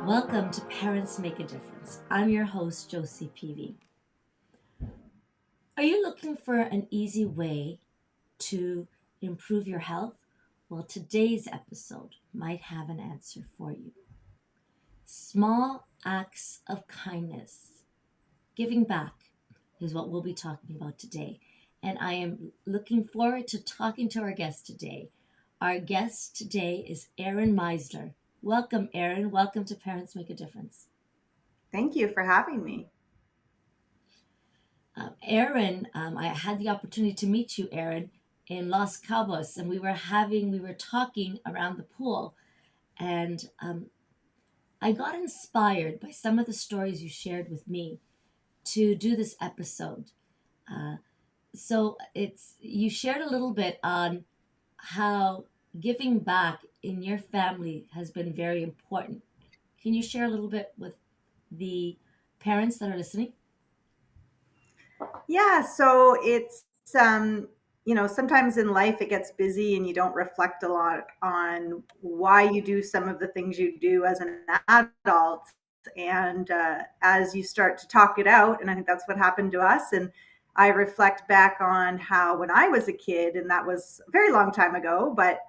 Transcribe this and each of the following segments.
Welcome to Parents Make a Difference. I'm your host, Josie Peavy. Are you looking for an easy way to improve your health? Well, today's episode might have an answer for you. Small acts of kindness, giving back, is what we'll be talking about today. And I am looking forward to talking to our guest today. Our guest today is Erin Meisner. Welcome, Erin. Welcome to Parents Make a Difference. Thank you for having me. Erin, I had the opportunity to meet you, Erin, in Los Cabos, and we were talking around the pool, and I got inspired by some of the stories you shared with me to do this episode. Uh, so it's you shared a little bit on how giving back in your family has been very important. Can you share a little bit with the parents that are listening? Yeah, so sometimes in life it gets busy and you don't reflect a lot on why you do some of the things you do as an adult. And as you start to talk it out, and I think that's what happened to us. And I reflect back on how when I was a kid, and that was a very long time ago, but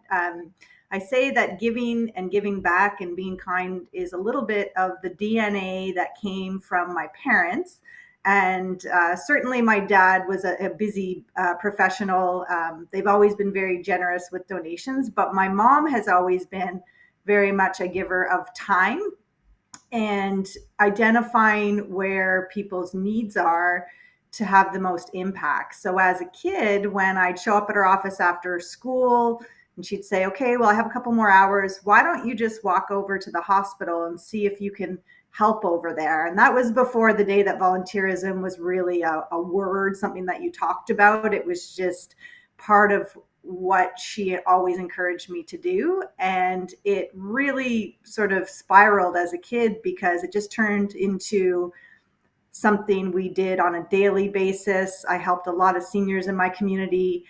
I say that giving and giving back and being kind is a little bit of the DNA that came from my parents. And certainly my dad was a busy professional. They've always been very generous with donations, but my mom has always been very much a giver of time and identifying where people's needs are to have the most impact. So as a kid, when I'd show up at her office after school and she'd say, okay, well, I have a couple more hours. Why don't you just walk over to the hospital and see if you can help over there? And that was before the day that volunteerism was really a word, something that you talked about. It was just part of what she always encouraged me to do. And it really sort of spiraled as a kid because it just turned into something we did on a daily basis. I helped a lot of seniors in my community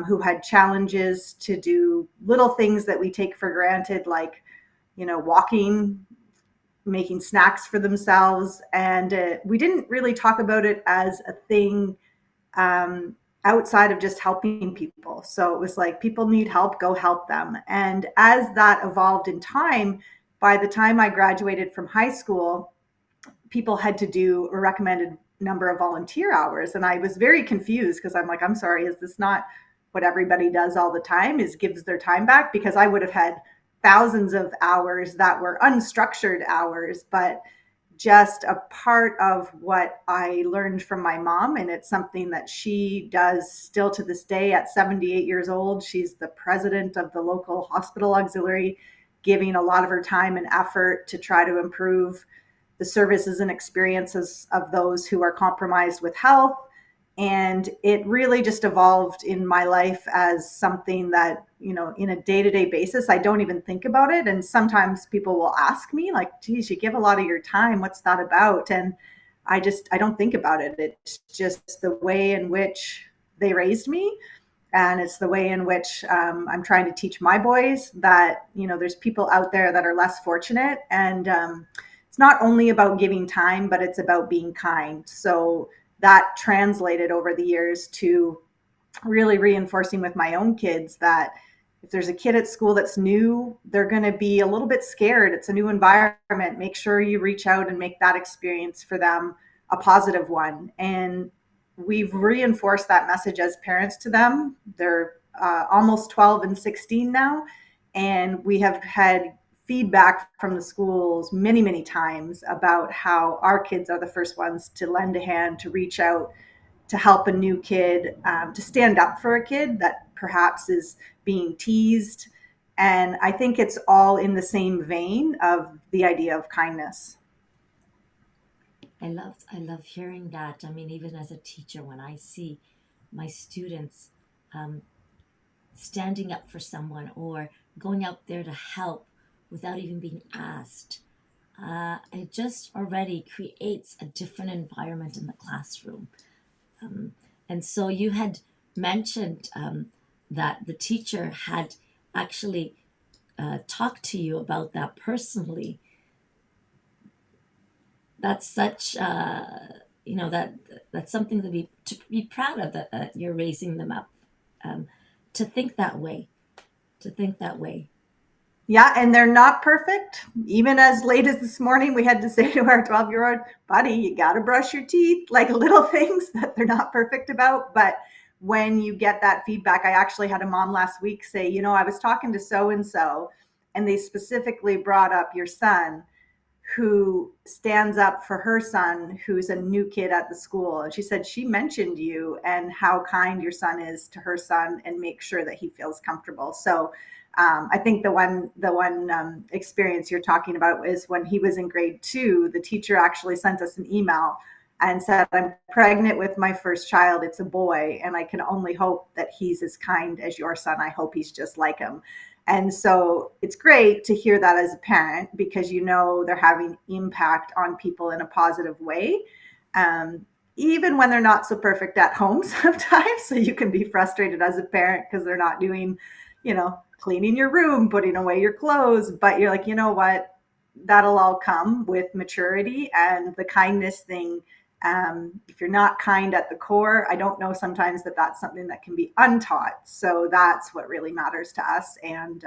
who had challenges to do little things that we take for granted, like, walking, making snacks for themselves. And we didn't really talk about it as a thing outside of just helping people. So it was like, people need help, go help them. And as that evolved in time, by the time I graduated from high school, people had to do a recommended number of volunteer hours. And I was very confused because I'm like, I'm sorry, is this not what everybody does all the time, is gives their time back? Because I would have had thousands of hours that were unstructured hours, but just a part of what I learned from my mom. And it's something that she does still to this day at 78 years old. She's the president of the local hospital auxiliary, giving a lot of her time and effort to try to improve the services and experiences of those who are compromised with health. And it really just evolved in my life as something that, in a day-to-day basis, I don't even think about it. And sometimes people will ask me, like, geez, you give a lot of your time, what's that about? And I don't think about it. It's just the way in which they raised me. And it's the way in which I'm trying to teach my boys that, there's people out there that are less fortunate. And it's not only about giving time, but it's about being kind. So that translated over the years to really reinforcing with my own kids that if there's a kid at school that's new, they're going to be a little bit scared. It's a new environment. Make sure you reach out and make that experience for them a positive one. And we've reinforced that message as parents to them. They're almost 12 and 16 now. And we have had feedback from the schools many, many times about how our kids are the first ones to lend a hand, to reach out, to help a new kid, to stand up for a kid that perhaps is being teased. And I think it's all in the same vein of the idea of kindness. I love hearing that. I mean, even as a teacher, when I see my students um, standing up for someone or going out there to help without even being asked, it just already creates a different environment in the classroom. Um, and so you had mentioned that the teacher had actually talked to you about that personally. that's such that that's something to be proud of, that you're raising them up, um, to think that way, to think that way. Yeah, and they're not perfect. Even as late as this morning, we had to say to our 12-year-old, buddy, you got to brush your teeth, like little things that they're not perfect about. But when you get that feedback, I actually had a mom last week say, I was talking to so and so, and they specifically brought up your son who stands up for her son, who's a new kid at the school. And she said she mentioned you and how kind your son is to her son and make sure that he feels comfortable. So I think the one experience you're talking about is when he was in grade 2, the teacher actually sent us an email and said, I'm pregnant with my first child. It's a boy, and I can only hope that he's as kind as your son. I hope he's just like him. And so it's great to hear that as a parent, because they're having impact on people in a positive way, um, even when they're not so perfect at home sometimes. So you can be frustrated as a parent because they're not doing, cleaning your room, putting away your clothes. But you're like, you know what? That'll all come with maturity and the kindness thing. If you're not kind at the core, I don't know sometimes that that's something that can be untaught. So that's what really matters to us. And,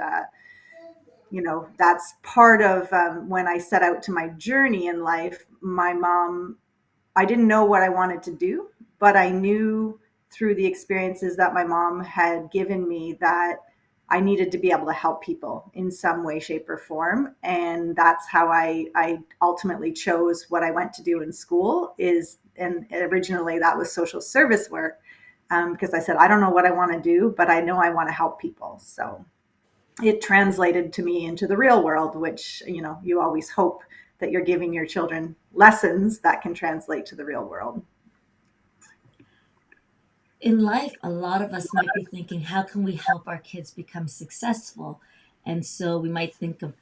that's part of when I set out to my journey in life. My mom, I didn't know what I wanted to do, but I knew through the experiences that my mom had given me that I needed to be able to help people in some way, shape, or form. And that's how I ultimately chose what I went to do in school and originally that was social service work, because I said, I don't know what I want to do, but I know I want to help people. So it translated to me into the real world, which, you always hope that you're giving your children lessons that can translate to the real world. In life, a lot of us might be thinking, how can we help our kids become successful? And so we might think of,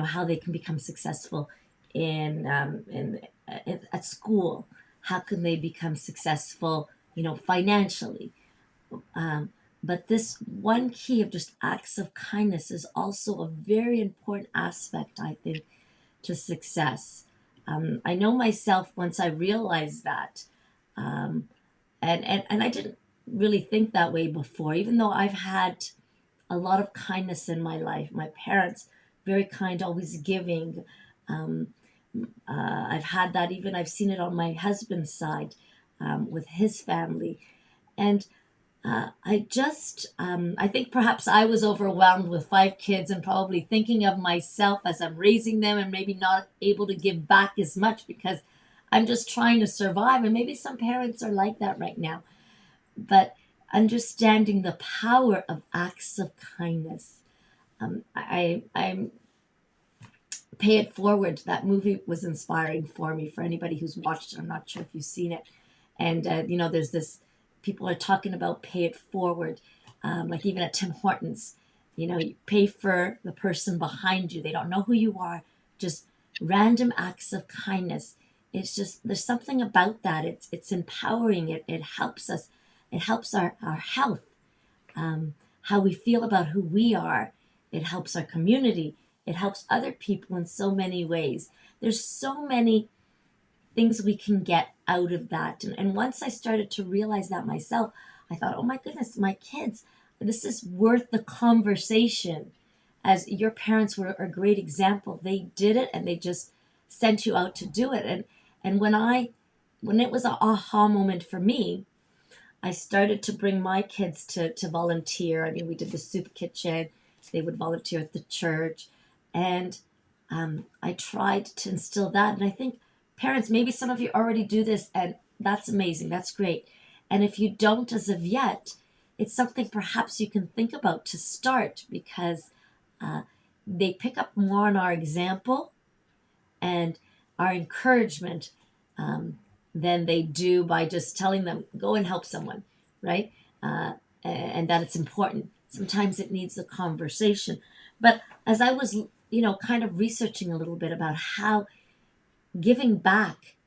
how they can become successful at school. How can they become successful, financially? Um, but this one key of just acts of kindness is also a very important aspect, I think, to success. I know myself, once I realized that, um, and I didn't really think that way before, even though I've had a lot of kindness in my life. My parents, very kind, always giving. Um, I've had that, even I've seen it on my husband's side, with his family. And I think perhaps I was overwhelmed with 5 kids and probably thinking of myself as I'm raising them and maybe not able to give back as much because I'm just trying to survive. And maybe some parents are like that right now. But understanding the power of acts of kindness. I'm Pay It Forward. That movie was inspiring for me. For anybody who's watched it, I'm not sure if you've seen it. And there's this. People are talking about pay it forward, like even at Tim Hortons. You pay for the person behind you. They don't know who you are. Just random acts of kindness. It's just there's something about that. It's empowering. It helps us. It helps our health, how we feel about who we are. It helps our community. It helps other people in so many ways. There's so many things we can get out of that. And once I started to realize that myself, I thought, oh my goodness, my kids, this is worth the conversation. As your parents were a great example, they did it and they just sent you out to do it. And when it was an aha moment for me, I started to bring my kids to volunteer. I mean, we did the soup kitchen. They would volunteer at the church. And I tried to instill that. And I think parents, maybe some of you already do this, and that's amazing. That's great. And if you don't as of yet, it's something perhaps you can think about to start, because uh, they pick up more on our example and our encouragement, um, than they do by just telling them, go and help someone, right? And that it's important. Sometimes it needs a conversation. But as I was, kind of researching a little bit about how giving back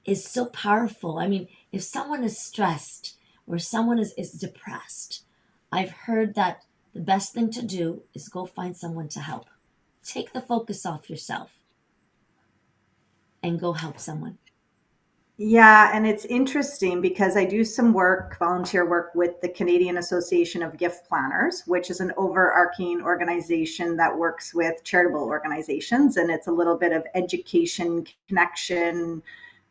is so powerful. I mean, if someone is stressed or someone is depressed, I've heard that the best thing to do is go find someone to help. Take the focus off yourself. and go help someone. Yeah, and it's interesting because I do some work, volunteer work with the Canadian Association of Gift Planners, which is an overarching organization that works with charitable organizations. And it's a little bit of education, connection,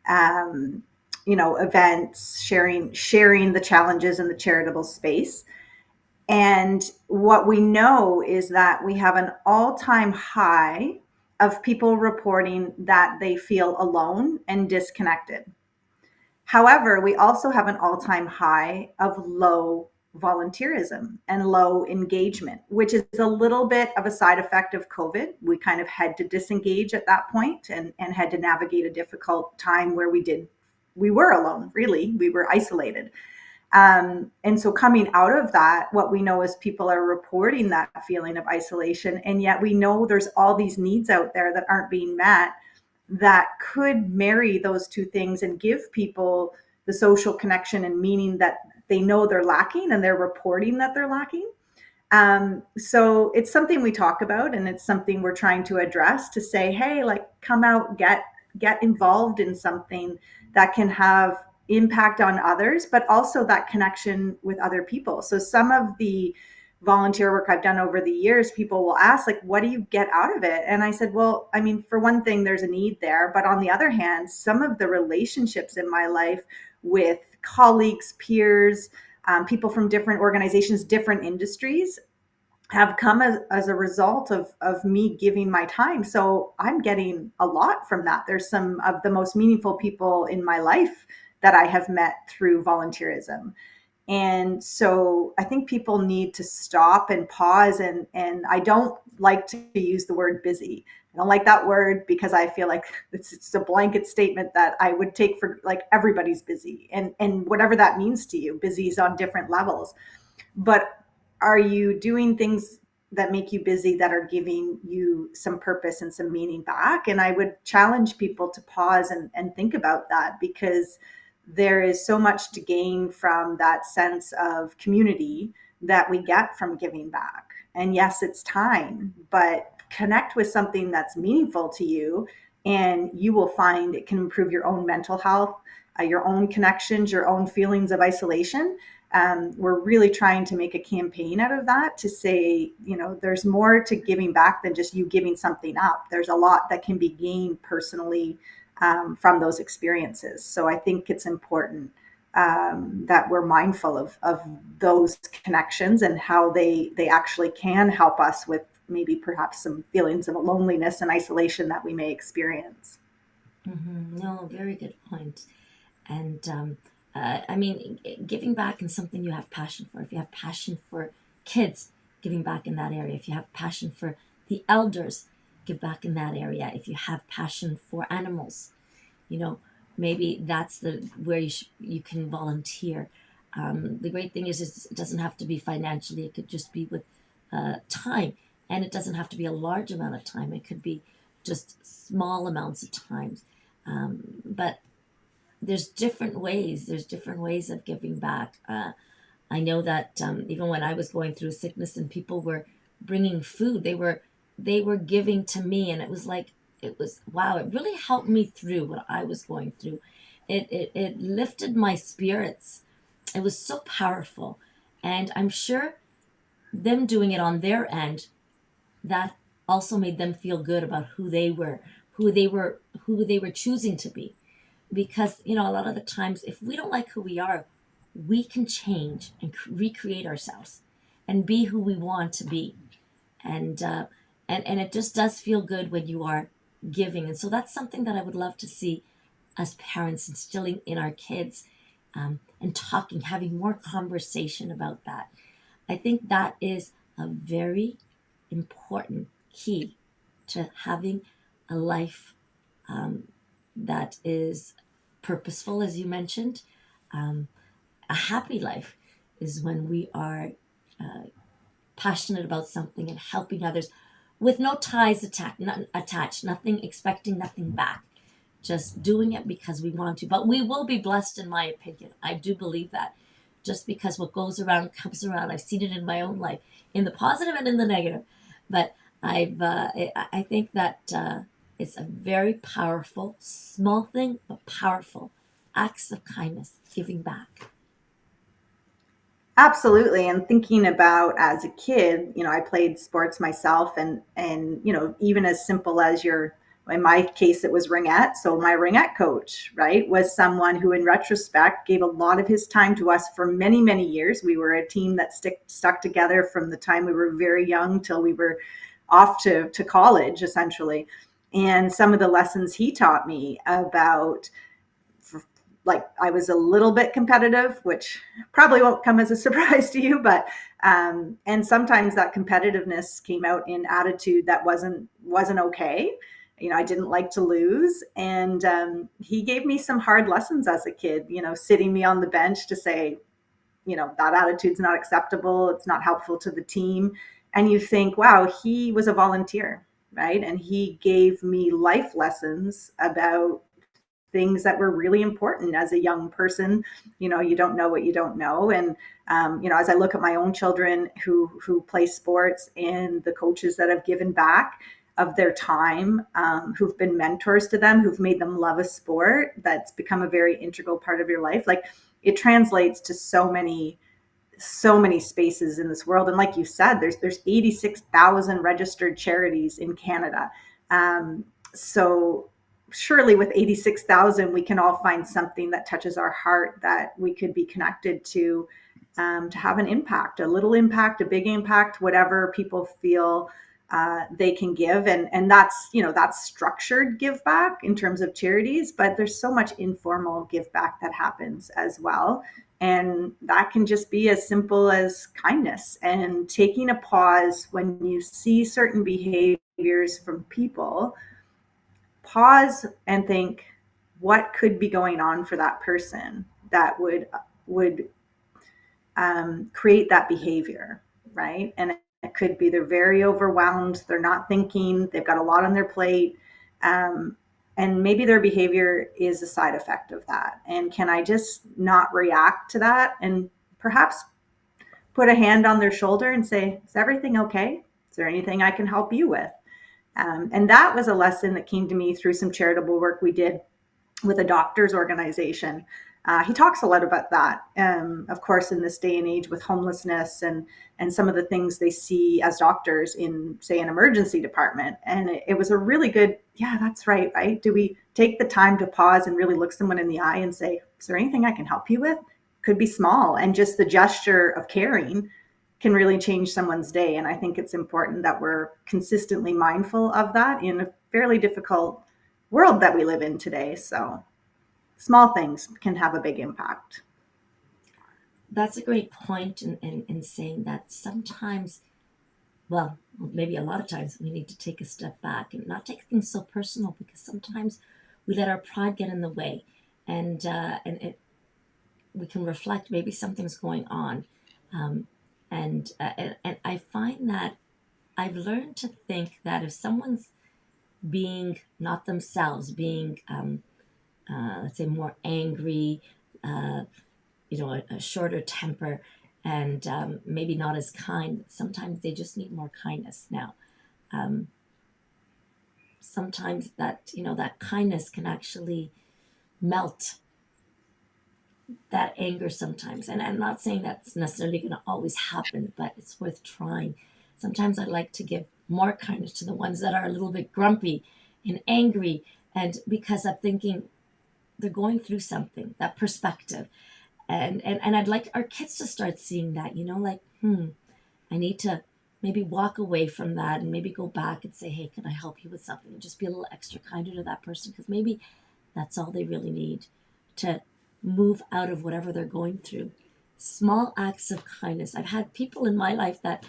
um, events, sharing the challenges in the charitable space. And what we know is that we have an all-time high of people reporting that they feel alone and disconnected. However, we also have an all-time high of low volunteerism and low engagement, which is a little bit of a side effect of COVID. We kind of had to disengage at that point and had to navigate a difficult time where we were alone, really. We were isolated. And so coming out of that, what we know is people are reporting that feeling of isolation. And yet we know there's all these needs out there that aren't being met that could marry those two things and give people the social connection and meaning that they know they're lacking and they're reporting that they're lacking. So it's something we talk about, and it's something we're trying to address to say, hey, like, come out, get involved in something that can have impact on others, but also that connection with other people. So some of the volunteer work I've done over the years, people will ask, like, what do you get out of it? And I said, well, I mean, for one thing, there's a need there. But on the other hand, some of the relationships in my life with colleagues, peers, people from different organizations, different industries, have come as a result of me giving my time. So I'm getting a lot from that. There's some of the most meaningful people in my life that I have met through volunteerism. And so I think people need to stop and pause. And I don't like to use the word busy. I don't like that word because I feel like it's a blanket statement that I would take for, like, everybody's busy, and whatever that means to you. Busy is on different levels. But are you doing things that make you busy that are giving you some purpose and some meaning back? And I would challenge people to pause and think about that, because there is so much to gain from that sense of community that we get from giving back. And yes, it's time, but connect with something that's meaningful to you, and you will find it can improve your own mental health, your own connections, your own feelings of isolation. We're really trying to make a campaign out of that to say, there's more to giving back than just you giving something up. There's a lot that can be gained personally from those experiences. So I think it's important that we're mindful of those connections and how they actually can help us with maybe perhaps some feelings of loneliness and isolation that we may experience. No, very good point. And I mean, giving back in something you have passion for. If you have passion for kids, giving back in that area. If you have passion for the elders, give back in that area. If you have passion for animals, you know, maybe that's the where you can volunteer. The great thing is it doesn't have to be financially. It could just be with time, and it doesn't have to be a large amount of time. It could be just small amounts of time. But there's different ways. There's different ways of giving back. I know that even when I was going through sickness and people were bringing food, they were giving to me, and it was like, it was, wow. It really helped me through what I was going through. It lifted my spirits. It was so powerful, and I'm sure them doing it on their end, that also made them feel good about who they were choosing to be. Because a lot of the times, if we don't like who we are, we can change and recreate ourselves and be who we want to be. And uh, and and it just does feel good when you are giving. And so that's something that I would love to see us parents instilling in our kids, and talking, having more conversation about that. I think that is a very important key to having a life that is purposeful, as you mentioned. Um, a happy life is when we are passionate about something and helping others with no ties attached, nothing expecting nothing back, just doing it because we want to. But we will be blessed, in my opinion. I do believe that. Just because what goes around comes around. I've seen it in my own life, in the positive and in the negative. But I think that. It's a very powerful, small thing, but powerful. Acts of kindness, giving back. Absolutely. And thinking about as a kid, I played sports myself, and even as simple as your in my case it was ringette. So my ringette coach, right, was someone who in retrospect gave a lot of his time to us for many, many years. We were a team that stuck together from the time we were very young till we were off to college essentially. And some of the lessons he taught me about, like, I was a little bit competitive, which probably won't come as a surprise to you, but and sometimes that competitiveness came out in attitude that wasn't okay. I didn't like to lose, and he gave me some hard lessons as a kid. Sitting me on the bench to say, that attitude's not acceptable. It's not helpful to the team. And you think, wow, he was a volunteer, right? And he gave me life lessons about things that were really important as a young person. You don't know what you don't know. And as I look at my own children who play sports, and the coaches that have given back of their time, who've been mentors to them, who've made them love a sport that's become a very integral part of your life, like, it translates to so many spaces in this world. And like you said, there's 86,000 registered charities in Canada. So surely with 86,000, we can all find something that touches our heart that we could be connected to have an impact, a little impact, a big impact, whatever people feel they can give. And that's structured give back in terms of charities, but there's so much informal give back that happens as well. And that can just be as simple as kindness and taking a pause when you see certain behaviors from people. Pause and think, what could be going on for that person that would create that behavior, right? And it could be they're very overwhelmed, they're not thinking, they've got a lot on their plate, um, and maybe their behavior is a side effect of that. And can I just not react to that, and perhaps put a hand on their shoulder and say, "Is everything okay? Is there anything I can help you with?" And that was a lesson that came to me through some charitable work we did with a doctor's organization. He talks a lot about that, of course, in this day and age with homelessness and some of the things they see as doctors in, say, an emergency department. And it was a really good, yeah, that's right, right? Do we take the time to pause and really look someone in the eye and say, "Is there anything I can help you with?" Could be small, and just the gesture of caring can really change someone's day. And I think it's important that we're consistently mindful of that in a fairly difficult world that we live in today. So small things can have a big impact. That's a great point in saying that sometimes, well, maybe a lot of times, we need to take a step back and not take things so personal, because sometimes we let our pride get in the way, we can reflect maybe something's going on. Um, and I find that I've learned to think that if someone's being not themselves, being, let's say, more angry, uh, a shorter temper, and maybe not as kind, sometimes they just need more kindness. Now, um, sometimes that kindness can actually melt that anger sometimes. And I'm not saying that's necessarily going to always happen, but it's worth trying. Sometimes I like to give more kindness to the ones that are a little bit grumpy and angry, and because I'm thinking they're going through something, that perspective. And I'd like our kids to start seeing that, like, I need to maybe walk away from that and maybe go back and say, "Hey, can I help you with something?" And just be a little extra kinder to that person, because maybe that's all they really need to move out of whatever they're going through. Small acts of kindness. I've had people in my life that,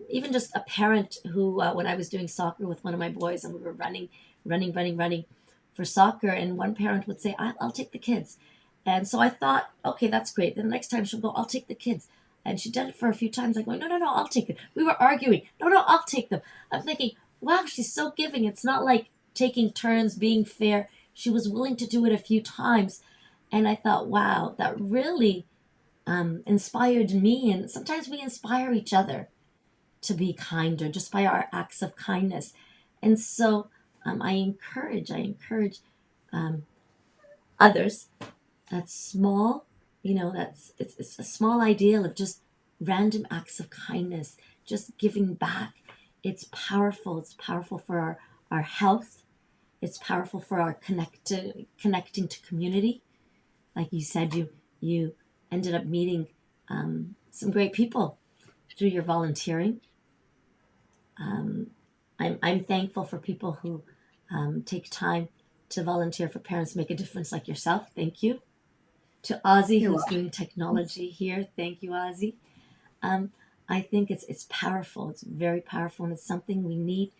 even just a parent who, when I was doing soccer with one of my boys, and we were running for soccer, and one parent would say, "I'll take the kids." And so I thought, okay, that's great. Then the next time she'll go, "I'll take the kids." And she did it for a few times. Like, going, "No, no, no, I'll take it." We were arguing. "No, no, I'll take them." I'm thinking, wow, she's so giving. It's not like taking turns, being fair. She was willing to do it a few times. And I thought, wow, that really inspired me. And sometimes we inspire each other to be kinder just by our acts of kindness. And so I encourage um, others. That's small, it's a small ideal of just random acts of kindness, just giving back. It's powerful. It's powerful for our health. It's powerful for our connecting to community. Like you said, you ended up meeting some great people through your volunteering. Um, I'm thankful for people who take time to volunteer for Parents Make a Difference, like yourself. Thank you. To Ozzy, You're who's welcome. doing technology here. Thank you, Ozzy. Um, I think it's powerful. It's very powerful, and it's something we need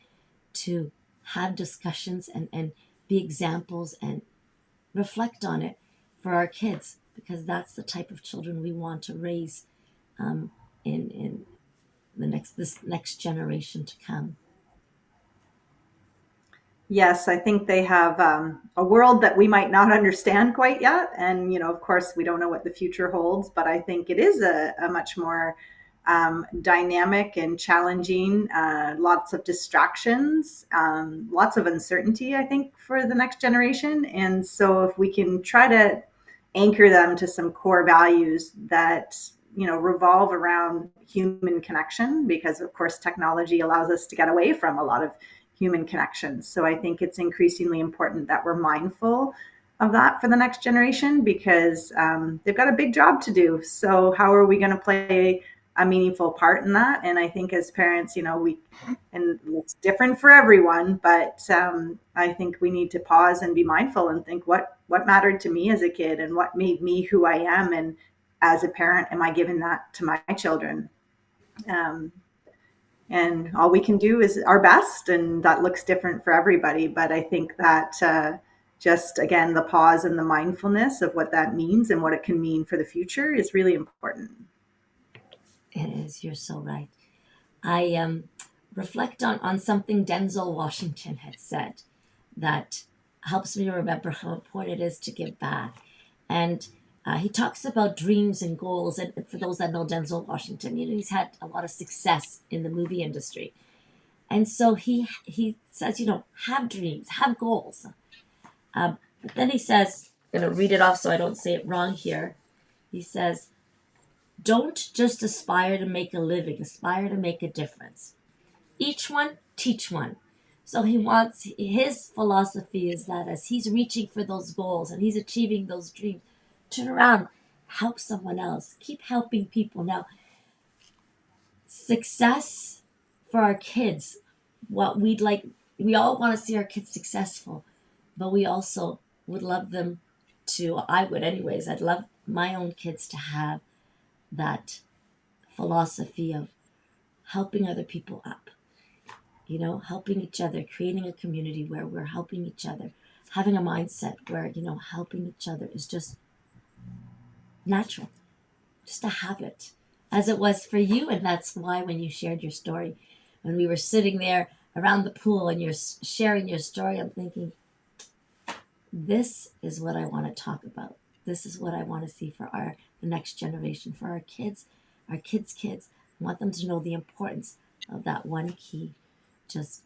to have discussions and be examples and reflect on it for our kids, because that's the type of children we want to raise um, in this next generation to come. Yes, I think they have a world that we might not understand quite yet. And, of course, we don't know what the future holds, but I think it is a much more dynamic and challenging, lots of distractions, lots of uncertainty, I think, for the next generation. And so if we can try to anchor them to some core values that, revolve around human connection, because, of course, technology allows us to get away from a lot of human connections. So I think it's increasingly important that we're mindful of that for the next generation, because they've got a big job to do. So how are we going to play a meaningful part in that? And I think as parents, and it's different for everyone, but I think we need to pause and be mindful and think what mattered to me as a kid and what made me who I am, and as a parent, am I giving that to my children? Um, and all we can do is our best, and that looks different for everybody. But I think that just again, the pause and the mindfulness of what that means and what it can mean for the future is really important. It is. You're so right. I reflect on something Denzel Washington had said that helps me remember how important it is to give back. And he talks about dreams and goals. And for those that know Denzel Washington, he's had a lot of success in the movie industry. And so he says, have dreams, have goals. But then he says, I'm going to read it off so I don't say it wrong here. He says, don't just aspire to make a living, aspire to make a difference. Each one, teach one. So his philosophy is that as he's reaching for those goals and he's achieving those dreams, turn around, help someone else, keep helping people. Now, success for our kids, what we all want to see our kids successful, but we also would love them to, I would anyways, I'd love my own kids to have that philosophy of helping other people up, helping each other, creating a community where we're helping each other, having a mindset where, helping each other is just natural, just a habit, as it was for you. And that's why when you shared your story, when we were sitting there around the pool and you're sharing your story, I'm thinking, this is what I want to talk about. This is what I want to see for the next generation, for our kids, our kids. I want them to know the importance of that one key, just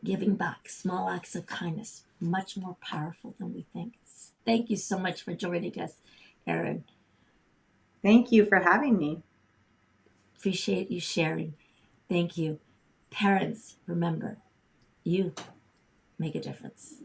giving back, small acts of kindness, much more powerful than we think. Thank you so much for joining us, Erin. Thank you for having me. Appreciate you sharing. Thank you. Parents, remember, you make a difference.